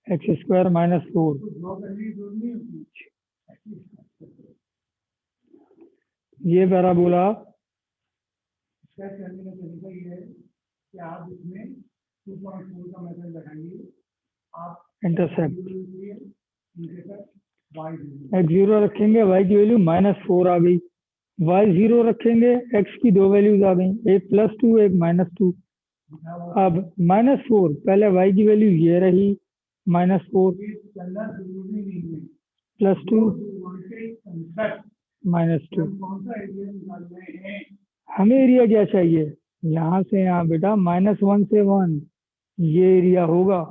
x² -4। ये पैराबोला करने का तरीका ये है कि आप इसमें 2.4 का मेथड लगाइए, आप इंटरसेप्ट y x0 रखेंगे, y की वैल्यू -4 आ गई। y0 रखेंगे, x की दो वैल्यूज आ गई, एक +2 एक -2। अब -4 पहले y की वैल्यू ये रही -4 +2 -2। हमें एरिया क्या चाहिए, यहाँ से यहाँ बेटा -1 से 1 ये एरिया होगा।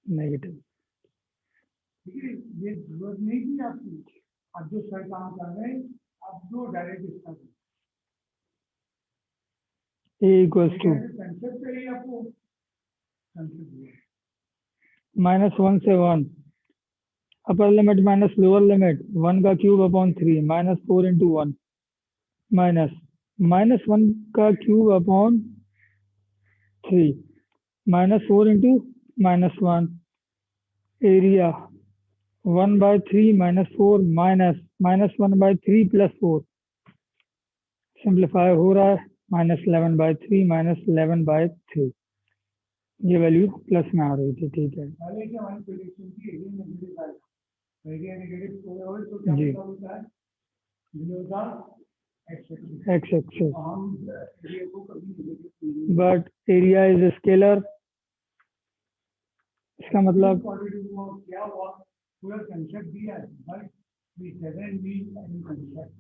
नेगेटिव। ठीक है, ये जरूरत नहीं थी आपकी। अब जो सर काम कर रहे हैं, आप जो डायरेक्ट इसका a इक्वल्स टू कंसेप्ट चाहिए आपको, -1 से 1 अपर लिमिट माइनस लोअर लिमिट 1 का क्यूब अपॉन 3 -4 इंटू 1 -1 का cube upon 3 -4 into -1 area 1/3 -4 -1/3 +4 simplify हो रहा है -11/3 -11/3 ये वैल्यू प्लस में आ रही थी। ठीक है पहले की हमारी प्रेडिक्शन थी एरिया नेगेटिव आएगा, एरिया नेगेटिव हो तो क्या जी होता है, ये होता x एक्सिस हम एरिया को कभी negative but area is scalar. इसका मतलब क्या हुआ, पूरा कंसेप्ट दिया है, but we doesn't need any concept.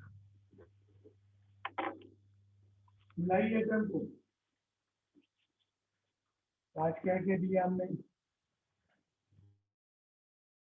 मिलाइए टर्म को, आज क्या क्या दिया हमने।